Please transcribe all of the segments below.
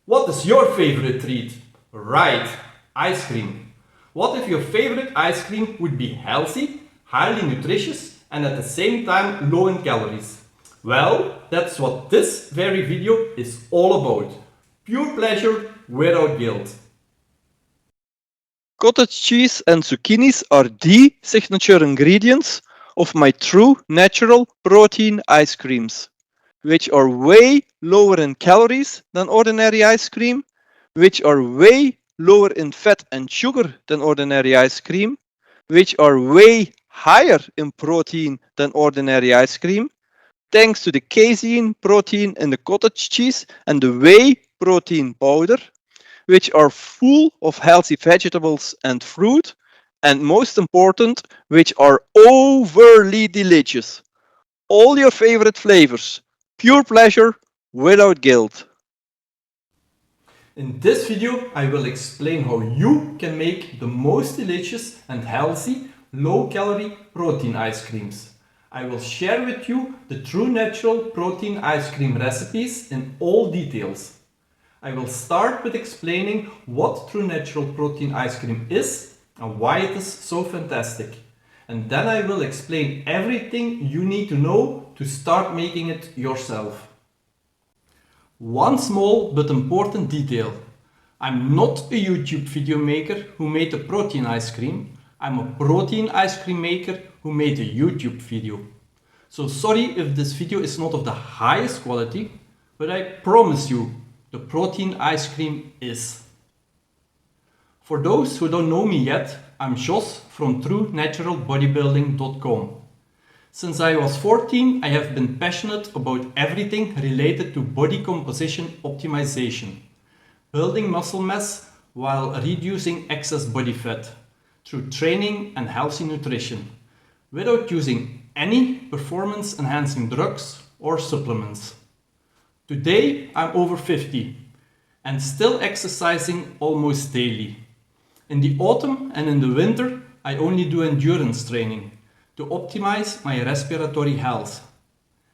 What is your favorite treat? Right, ice cream. What if your favorite ice cream would be healthy, highly nutritious, and at the same time low in calories? Well, that's what this very video is all about. Pure pleasure without guilt. Cottage cheese and zucchinis are the signature ingredients of my true natural protein ice creams, which are way lower in calories than ordinary ice cream, which are way lower in fat and sugar than ordinary ice cream, which are way higher in protein than ordinary ice cream, thanks to the casein protein in the cottage cheese and the whey protein powder, which are full of healthy vegetables and fruit, and most important, which are overly delicious. All your favorite flavors, pure pleasure without guilt. In this video, I will explain how you can make the most delicious and healthy low-calorie protein ice creams. I will share with you the true natural protein ice cream recipes in all details. I will start with explaining what true natural protein ice cream is and why it is so fantastic. And then I will explain everything you need to know to start making it yourself. One small but important detail. I'm not a YouTube video maker who made a protein ice cream. I'm a protein ice cream maker who made a YouTube video. So sorry if this video is not of the highest quality, but I promise you, the protein ice cream is. For those who don't know me yet, I'm Jos from TrueNaturalBodybuilding.com. Since I was 14, I have been passionate about everything related to body composition optimization, building muscle mass while reducing excess body fat through training and healthy nutrition, without using any performance enhancing drugs or supplements. Today I'm over 50 and still exercising almost daily. In the autumn and in the winter I only do endurance training to optimize my respiratory health.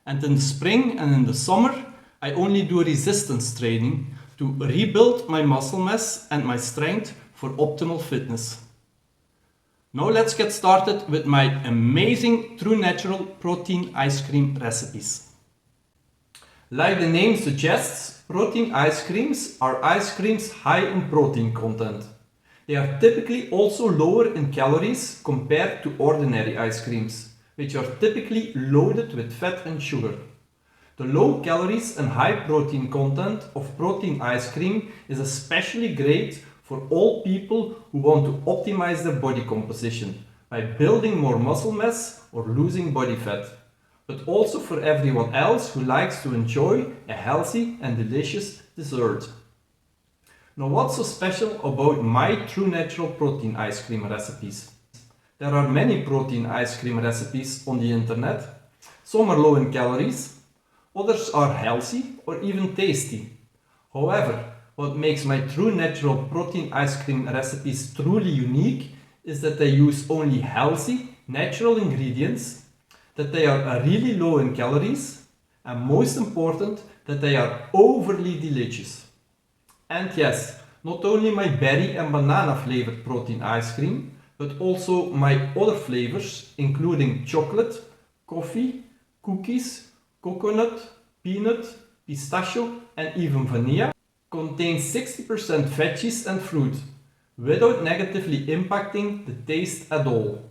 And in the spring and in the summer I only do resistance training to rebuild my muscle mass and my strength for optimal fitness. Now let's get started with my amazing true natural protein ice cream recipes. Like the name suggests, protein ice creams are ice creams high in protein content. They are typically also lower in calories compared to ordinary ice creams, which are typically loaded with fat and sugar. The low calories and high protein content of protein ice cream is especially great for all people who want to optimize their body composition by building more muscle mass or losing body fat, but also for everyone else who likes to enjoy a healthy and delicious dessert. Now, what's so special about my true natural protein ice cream recipes? There are many protein ice cream recipes on the internet. Some are low in calories, others are healthy or even tasty. However, what makes my true natural protein ice cream recipes truly unique is that they use only healthy, natural ingredients, that they are really low in calories, and most important, that they are overly delicious. And yes, not only my berry and banana flavored protein ice cream, but also my other flavors, including chocolate, coffee, cookies, coconut, peanut, pistachio, and even vanilla, contain 60% veggies and fruit, without negatively impacting the taste at all.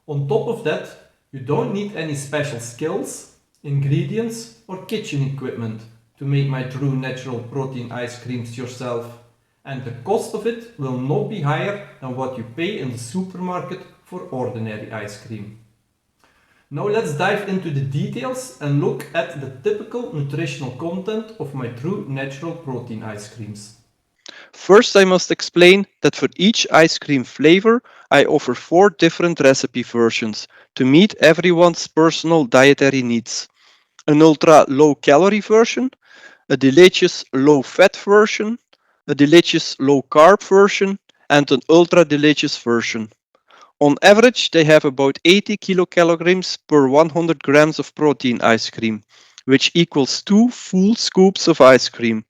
On top of that, you don't need any special skills, ingredients, or kitchen equipment to make my true natural protein ice creams yourself, and the cost of it will not be higher than what you pay in the supermarket for ordinary ice cream. Now let's dive into the details and look at the typical nutritional content of my true natural protein ice creams. First, I must explain that for each ice cream flavor, I offer 4 different recipe versions to meet everyone's personal dietary needs. An ultra low calorie version, a delicious low fat version, a delicious low carb version, and an ultra delicious version. On average, they have about 80 kilocalories per 100 grams of protein ice cream, which equals 2 full scoops of ice cream.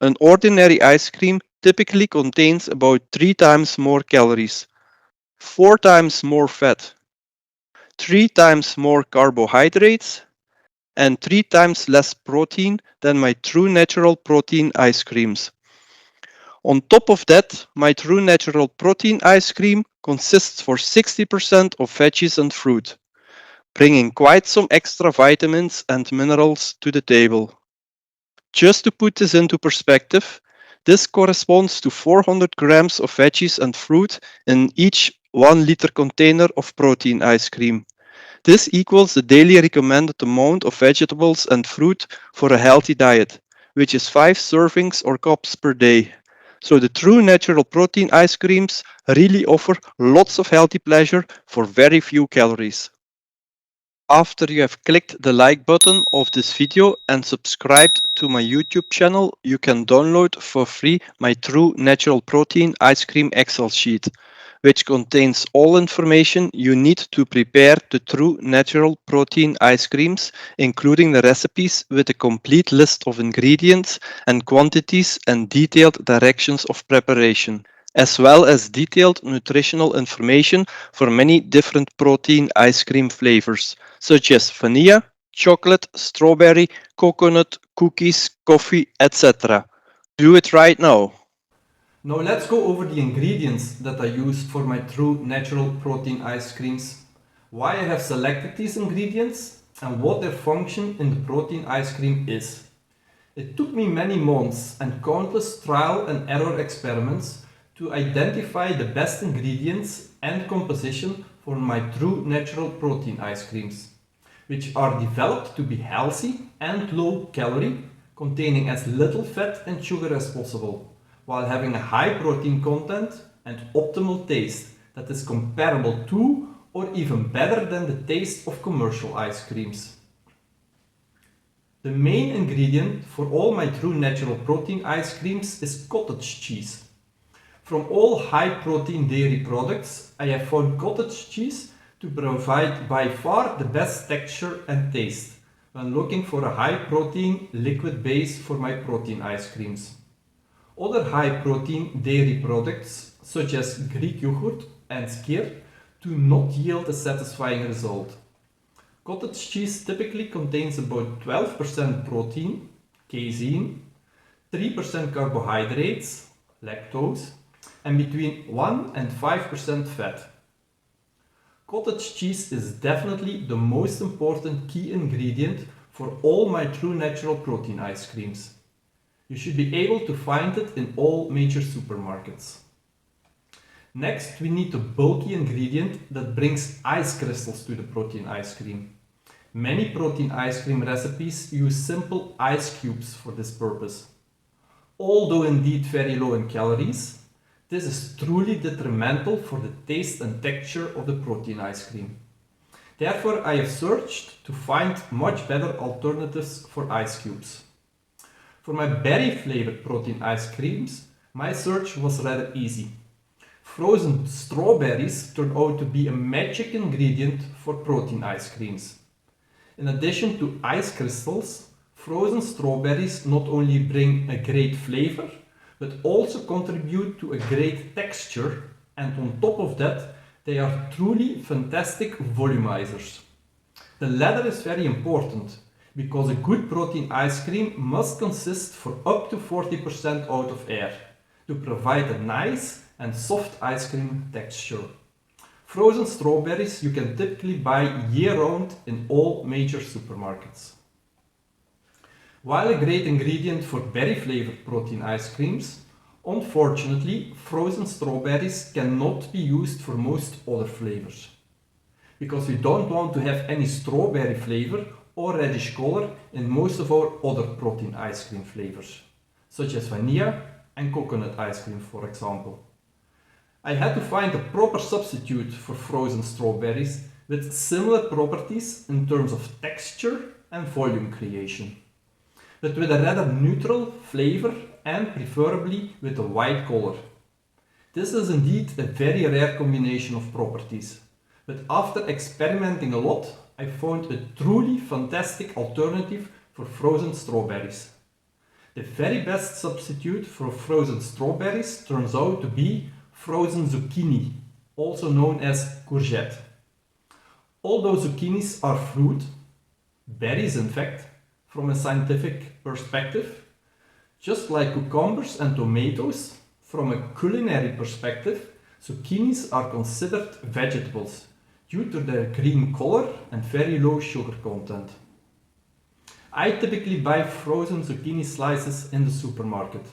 An ordinary ice cream typically contains about 3 times more calories, 4 times more fat, 3 times more carbohydrates, and 3 times less protein than my true natural protein ice creams. On top of that, my true natural protein ice cream consists for 60% of veggies and fruit, bringing quite some extra vitamins and minerals to the table. Just to put this into perspective, this corresponds to 400 grams of veggies and fruit in each 1 liter container of protein ice cream. This equals the daily recommended amount of vegetables and fruit for a healthy diet, which is 5 servings or cups per day. So the true natural protein ice creams really offer lots of healthy pleasure for very few calories. After you have clicked the like button of this video and subscribed to my YouTube channel, you can download for free my True Natural Protein Ice Cream Excel sheet, which contains all information you need to prepare the True Natural Protein Ice Creams, including the recipes with a complete list of ingredients and quantities and detailed directions of preparation, as well as detailed nutritional information for many different protein ice cream flavors, such as vanilla, chocolate, strawberry, coconut, cookies, coffee, etc. Do it right now. Now let's go over the ingredients that I used for my true natural protein ice creams, why I have selected these ingredients, and what their function in the protein ice cream is. It took me many months and countless trial and error experiments to identify the best ingredients and composition for my true natural protein ice creams, which are developed to be healthy and low calorie, containing as little fat and sugar as possible, while having a high protein content and optimal taste that is comparable to or even better than the taste of commercial ice creams. The main ingredient for all my true natural protein ice creams is cottage cheese. From all high protein dairy products, I have found cottage cheese to provide by far the best texture and taste when looking for a high protein liquid base for my protein ice creams. Other high protein dairy products such as Greek yogurt and skyr do not yield a satisfying result. Cottage cheese typically contains about 12% protein, casein, 3% carbohydrates, lactose, and between 1 and 5% fat. Cottage cheese is definitely the most important key ingredient for all my true natural protein ice creams. You should be able to find it in all major supermarkets. Next, we need the bulky ingredient that brings ice crystals to the protein ice cream. Many protein ice cream recipes use simple ice cubes for this purpose. Although indeed very low in calories, this is truly detrimental for the taste and texture of the protein ice cream. Therefore, I have searched to find much better alternatives for ice cubes. For my berry flavored protein ice creams, my search was rather easy. Frozen strawberries turned out to be a magic ingredient for protein ice creams. In addition to ice crystals, frozen strawberries not only bring a great flavor, but also contribute to a great texture, and on top of that, they are truly fantastic volumizers. The latter is very important, because a good protein ice cream must consist for up to 40% out of air, to provide a nice and soft ice cream texture. Frozen strawberries you can typically buy year-round in all major supermarkets. While a great ingredient for berry-flavored protein ice creams, unfortunately, frozen strawberries cannot be used for most other flavors. Because we don't want to have any strawberry flavor or reddish color in most of our other protein ice cream flavors, such as vanilla and coconut ice cream, for example. I had to find a proper substitute for frozen strawberries with similar properties in terms of texture and volume creation, but with a rather neutral flavor and preferably with a white color. This is indeed a very rare combination of properties, but after experimenting a lot, I found a truly fantastic alternative for frozen strawberries. The very best substitute for frozen strawberries turns out to be frozen zucchini, also known as courgette. Although zucchinis are fruit, berries in fact, from a scientific perspective, just like cucumbers and tomatoes, from a culinary perspective, zucchinis are considered vegetables due to their green color and very low sugar content. I typically buy frozen zucchini slices in the supermarket.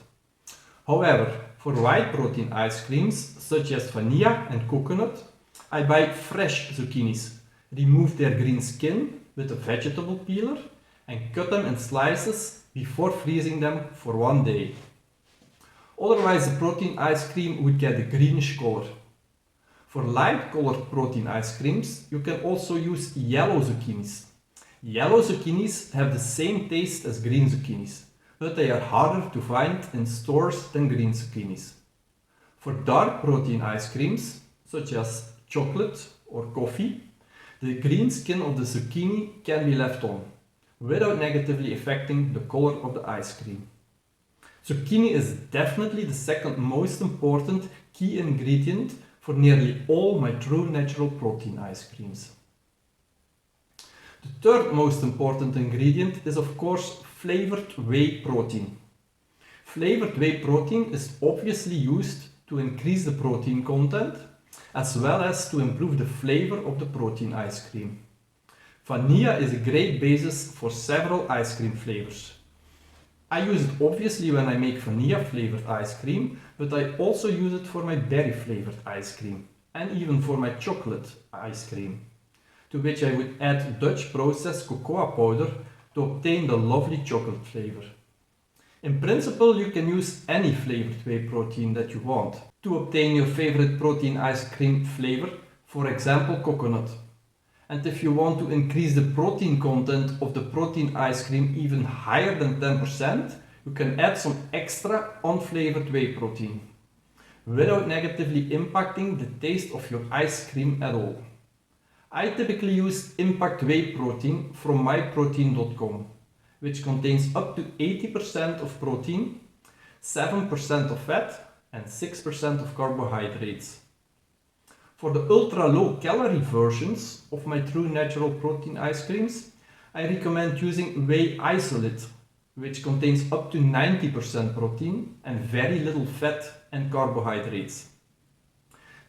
However, for white protein ice creams such as vanilla and coconut, I buy fresh zucchinis, remove their green skin with a vegetable peeler and cut them in slices before freezing them for 1 day. Otherwise the protein ice cream would get a greenish color. For light colored protein ice creams, you can also use yellow zucchinis. Yellow zucchinis have the same taste as green zucchinis, but they are harder to find in stores than green zucchinis. For dark protein ice creams, such as chocolate or coffee, the green skin of the zucchini can be left on, without negatively affecting the color of the ice cream. Zucchini is definitely the second most important key ingredient for nearly all my true natural protein ice creams. The third most important ingredient is of course flavored whey protein. Flavored whey protein is obviously used to increase the protein content as well as to improve the flavor of the protein ice cream. Vanilla is a great basis for several ice cream flavors. I use it obviously when I make vanilla flavored ice cream, but I also use it for my berry flavored ice cream and even for my chocolate ice cream, to which I would add Dutch processed cocoa powder to obtain the lovely chocolate flavor. In principle, you can use any flavored whey protein that you want to obtain your favorite protein ice cream flavor, for example coconut. And if you want to increase the protein content of the protein ice cream even higher than 10%, you can add some extra unflavored whey protein, without negatively impacting the taste of your ice cream at all. I typically use Impact Whey Protein from myprotein.com, which contains up to 80% of protein, 7% of fat and 6% of carbohydrates. For the ultra low calorie versions of my true natural protein ice creams, I recommend using whey isolate, which contains up to 90% protein and very little fat and carbohydrates.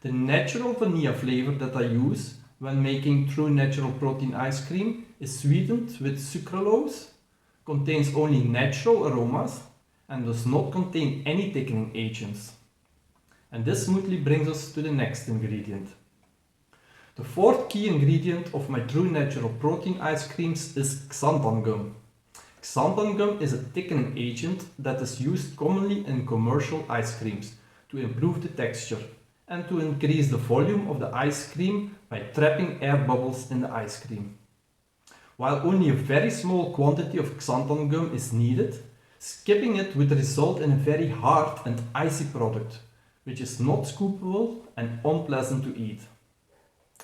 The natural vanilla flavor that I use when making true natural protein ice cream is sweetened with sucralose, contains only natural aromas and does not contain any thickening agents. And this smoothly brings us to the next ingredient. The fourth key ingredient of my true natural protein ice creams is xanthan gum. Xanthan gum is a thickening agent that is used commonly in commercial ice creams to improve the texture and to increase the volume of the ice cream by trapping air bubbles in the ice cream. While only a very small quantity of xanthan gum is needed, skipping it would result in a very hard and icy product, which is not scoopable and unpleasant to eat.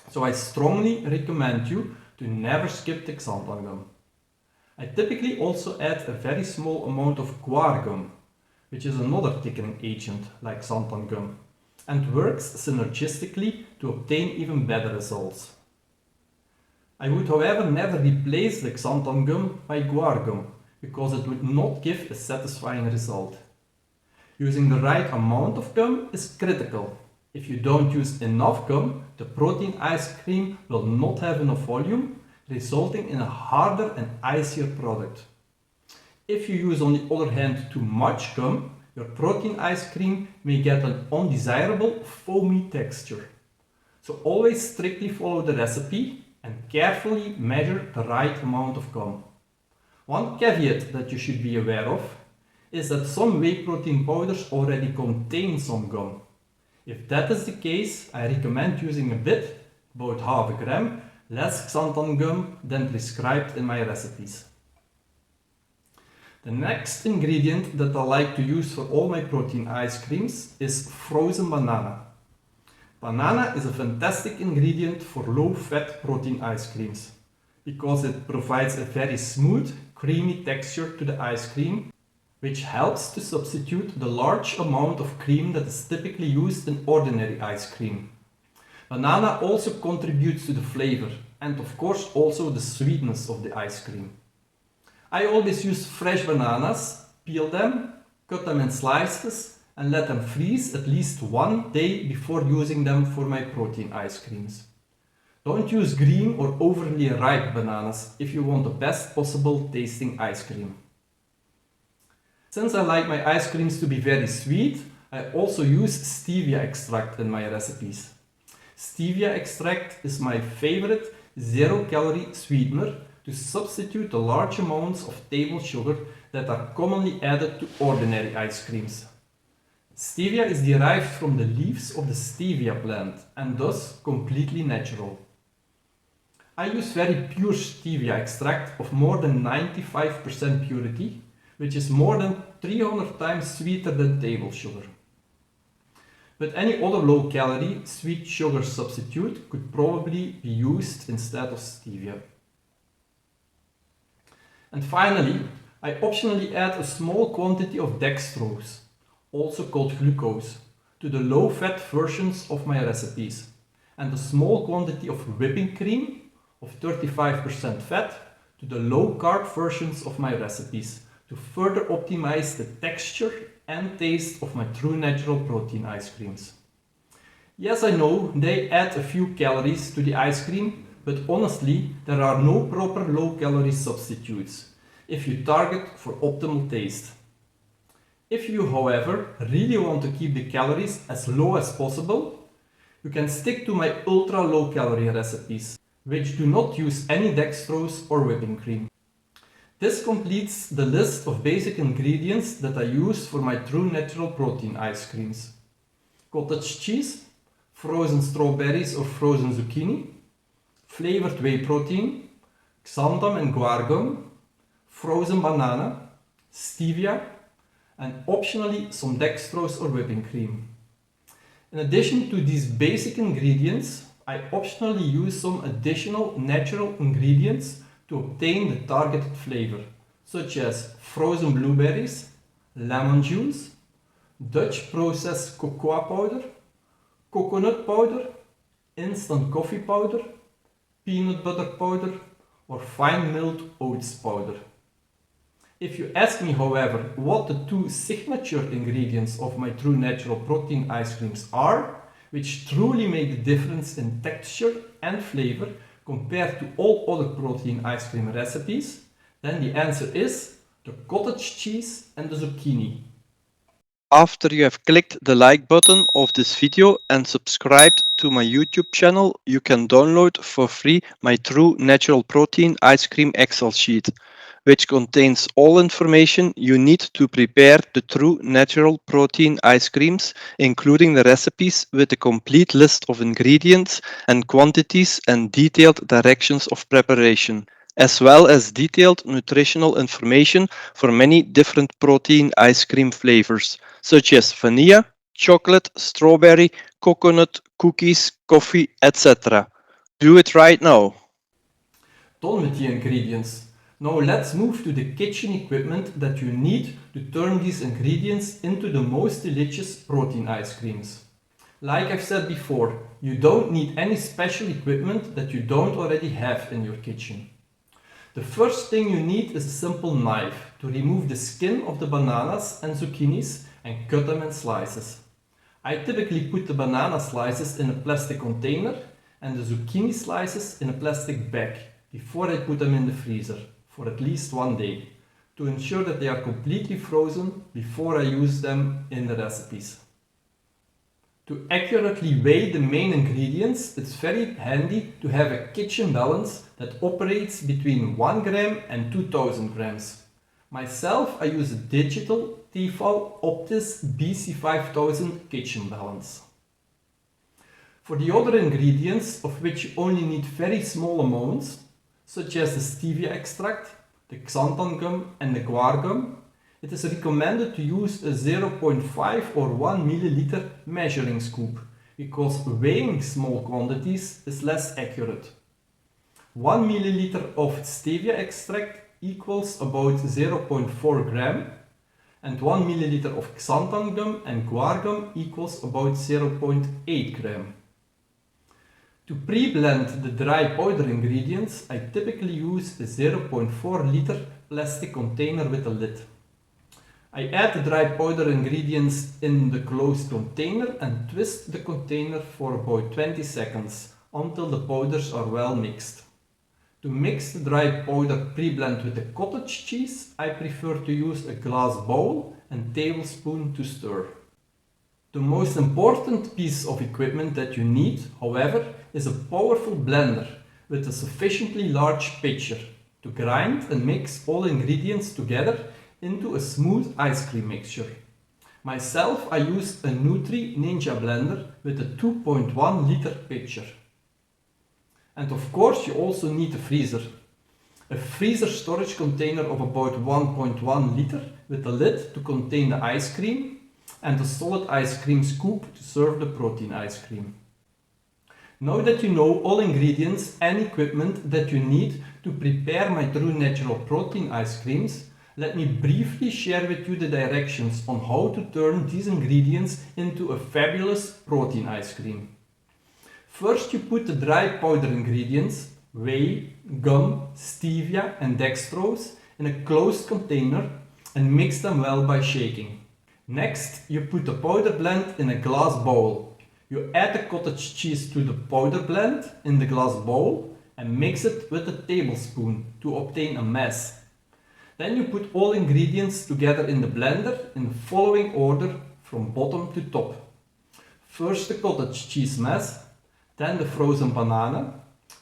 So I strongly recommend you to never skip the xanthan gum. I typically also add a very small amount of guar gum, which is another thickening agent like xanthan gum, and works synergistically to obtain even better results. I would however never replace the xanthan gum by guar gum, because it would not give a satisfying result. Using the right amount of gum is critical. If you don't use enough gum, the protein ice cream will not have enough volume, resulting in a harder and icier product. If you use on the other hand too much gum, your protein ice cream may get an undesirable foamy texture. So always strictly follow the recipe and carefully measure the right amount of gum. One caveat that you should be aware of is that some whey protein powders already contain some gum. If that is the case, I recommend using a bit, about half a gram, less xanthan gum than prescribed in my recipes. The next ingredient that I like to use for all my protein ice creams is frozen banana. Banana is a fantastic ingredient for low-fat protein ice creams because it provides a very smooth, creamy texture to the ice cream which helps to substitute the large amount of cream that is typically used in ordinary ice cream. Banana also contributes to the flavor and of course also the sweetness of the ice cream. I always use fresh bananas, peel them, cut them in slices and let them freeze at least 1 day before using them for my protein ice creams. Don't use green or overly ripe bananas if you want the best possible tasting ice cream. Since I like my ice creams to be very sweet, I also use stevia extract in my recipes. Stevia extract is my favorite zero-calorie sweetener to substitute the large amounts of table sugar that are commonly added to ordinary ice creams. Stevia is derived from the leaves of the stevia plant and thus completely natural. I use very pure stevia extract of more than 95% purity, which is more than 300 times sweeter than table sugar. But any other low-calorie sweet sugar substitute could probably be used instead of stevia. And finally, I optionally add a small quantity of dextrose, also called glucose, to the low-fat versions of my recipes, and a small quantity of whipping cream of 35% fat to the low-carb versions of my recipes to further optimize the texture and taste of my true natural protein ice creams. Yes, I know they add a few calories to the ice cream, but honestly, there are no proper low-calorie substitutes if you target for optimal taste. If you, however, really want to keep the calories as low as possible, you can stick to my ultra low-calorie recipes, which do not use any dextrose or whipping cream. This completes the list of basic ingredients that I use for my true natural protein ice creams. Cottage cheese, frozen strawberries or frozen zucchini, flavored whey protein, xanthan and guar gum, frozen banana, stevia, and optionally some dextrose or whipping cream. In addition to these basic ingredients, I optionally use some additional natural ingredients to obtain the targeted flavor, such as frozen blueberries, lemon juice, Dutch processed cocoa powder, coconut powder, instant coffee powder, peanut butter powder, or fine milled oats powder. If you ask me, however, what the two signature ingredients of my true natural protein ice creams are, which truly make the difference in texture and flavor compared to all other protein ice cream recipes, then the answer is the cottage cheese and the zucchini. After you have clicked the like button of this video and subscribed to my YouTube channel, you can download for free my True Natural Protein Ice Cream Excel sheet, which contains all information you need to prepare the True Natural Protein Ice Creams, including the recipes with a complete list of ingredients and quantities and detailed directions of preparation, as well as detailed nutritional information for many different protein ice cream flavors, such as vanilla, chocolate, strawberry, coconut, cookies, coffee, etc. Do it right now. Done with the ingredients. Now let's move to the kitchen equipment that you need to turn these ingredients into the most delicious protein ice creams. Like I've said before, you don't need any special equipment that you don't already have in your kitchen. The first thing you need is a simple knife to remove the skin of the bananas and zucchinis and cut them in slices. I typically put the banana slices in a plastic container and the zucchini slices in a plastic bag before I put them in the freezer for at least 1 day to ensure that they are completely frozen before I use them in the recipes. To accurately weigh the main ingredients, it's very handy to have a kitchen balance that operates between 1 gram and 2000 grams. Myself, I use a digital Tefal Optis BC5000 kitchen balance. For the other ingredients, of which you only need very small amounts, such as the stevia extract, the xanthan gum and the guar gum, it is recommended to use a 0.5 or 1 milliliter measuring scoop, because weighing small quantities is less accurate. 1 milliliter of stevia extract equals about 0.4 gram, and 1 milliliter of xanthan gum and guar gum equals about 0.8 gram. To pre-blend the dry powder ingredients, I typically use a 0.4 liter plastic container with a lid. I add the dry powder ingredients in the closed container and twist the container for about 20 seconds until the powders are well mixed. To mix the dry powder pre-blend with the cottage cheese, I prefer to use a glass bowl and tablespoon to stir. The most important piece of equipment that you need, however, is a powerful blender with a sufficiently large pitcher to grind and mix all ingredients together into a smooth ice cream mixture. Myself, I use a Nutri Ninja blender with a 2.1 liter pitcher. And of course you also need a freezer. A freezer storage container of about 1.1 liter with a lid to contain the ice cream and a solid ice cream scoop to serve the protein ice cream. Now that you know all ingredients and equipment that you need to prepare my true natural protein ice creams, let me briefly share with you the directions on how to turn these ingredients into a fabulous protein ice cream. First, you put the dry powder ingredients, whey, gum, stevia and dextrose in a closed container and mix them well by shaking. Next, you put the powder blend in a glass bowl. You add the cottage cheese to the powder blend in the glass bowl and mix it with a tablespoon to obtain a mass. Then you put all ingredients together in the blender in the following order from bottom to top. First the cottage cheese mass, then the frozen banana,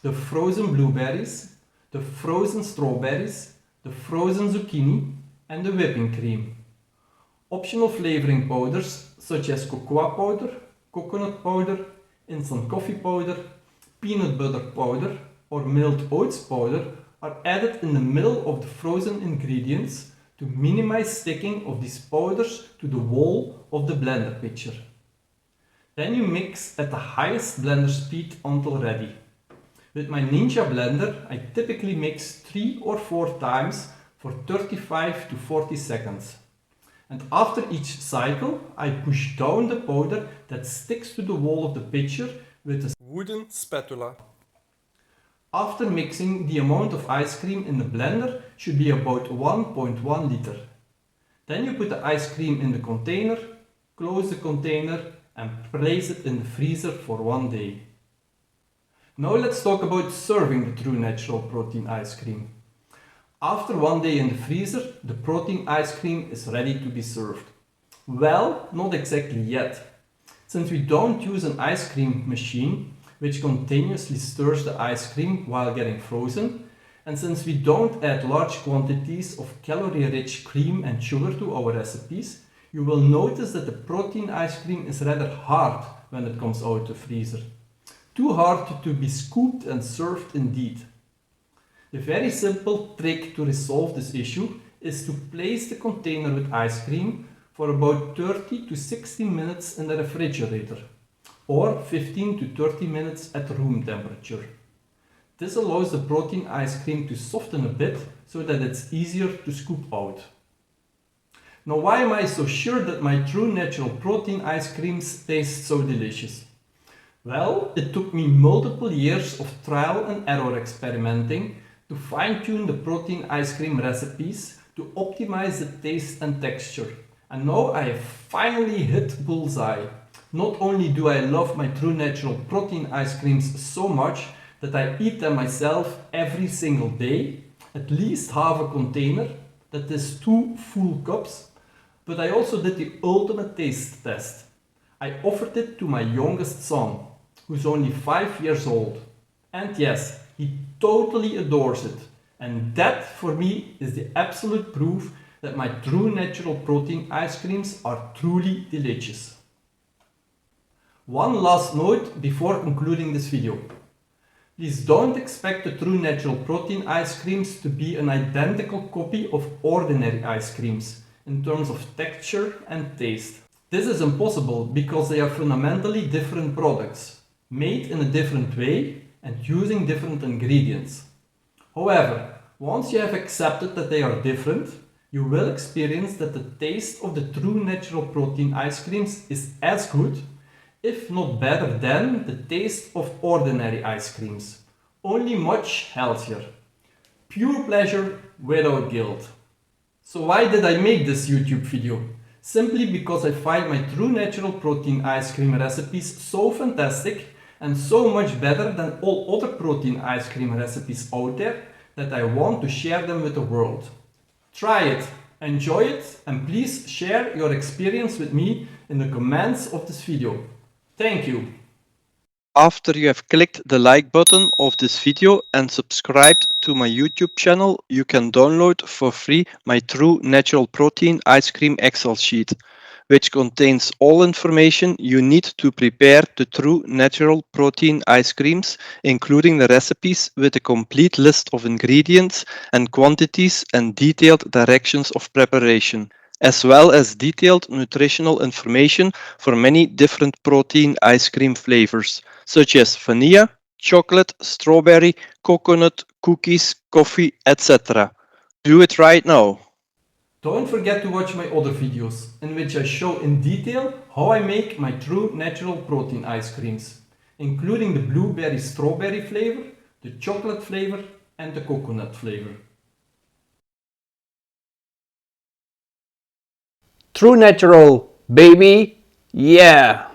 the frozen blueberries, the frozen strawberries, the frozen zucchini and the whipping cream. Optional flavoring powders such as cocoa powder, coconut powder, instant coffee powder, peanut butter powder or milled oats powder are added in the middle of the frozen ingredients to minimize sticking of these powders to the wall of the blender pitcher. Then you mix at the highest blender speed until ready. With my Ninja blender, I typically mix 3 or 4 times for 35 to 40 seconds. And after each cycle, I push down the powder that sticks to the wall of the pitcher with a wooden spatula. After mixing, the amount of ice cream in the blender should be about 1.1 liter. Then you put the ice cream in the container, close the container and place it in the freezer for 1 day. Now let's talk about serving the true natural protein ice cream. After 1 day in the freezer, the protein ice cream is ready to be served. Well, not exactly yet. Since we don't use an ice cream machine, which continuously stirs the ice cream while getting frozen, and since we don't add large quantities of calorie-rich cream and sugar to our recipes, you will notice that the protein ice cream is rather hard when it comes out of the freezer. Too hard to be scooped and served indeed. The very simple trick to resolve this issue is to place the container with ice cream for about 30 to 60 minutes in the refrigerator, or 15 to 30 minutes at room temperature. This allows the protein ice cream to soften a bit so that it's easier to scoop out. Now, why am I so sure that my true natural protein ice creams taste so delicious? Well, it took me multiple years of trial and error experimenting to fine-tune the protein ice cream recipes to optimize the taste and texture. And now I have finally hit bullseye. Not only do I love my true natural protein ice creams so much that I eat them myself every single day, at least half a container, that is 2 full cups, but I also did the ultimate taste test. I offered it to my youngest son, who's only 5 years old. And yes, he totally adores it. And that for me is the absolute proof that my true natural protein ice creams are truly delicious. One last note before concluding this video. Please don't expect the true natural protein ice creams to be an identical copy of ordinary ice creams in terms of texture and taste. This is impossible because they are fundamentally different products, made in a different way and using different ingredients. However, once you have accepted that they are different, you will experience that the taste of the true natural protein ice creams is as good, if not better than, the taste of ordinary ice creams, only much healthier. Pure pleasure without guilt. So why did I make this YouTube video? Simply because I find my true natural protein ice cream recipes so fantastic and so much better than all other protein ice cream recipes out there that I want to share them with the world. Try it, enjoy it, and please share your experience with me in the comments of this video. Thank you. After you have clicked the like button of this video and subscribed to my YouTube channel, you can download for free my True Natural Protein Ice Cream Excel sheet, which contains all information you need to prepare the True Natural Protein Ice Creams, including the recipes with a complete list of ingredients and quantities and detailed directions of preparation, as well as detailed nutritional information for many different protein ice cream flavors, such as vanilla, chocolate, strawberry, coconut, cookies, coffee, etc. Do it right now. Don't forget to watch my other videos, in which I show in detail how I make my true natural protein ice creams, including the blueberry strawberry flavor, the chocolate flavor and the coconut flavor. True natural, baby. Yeah.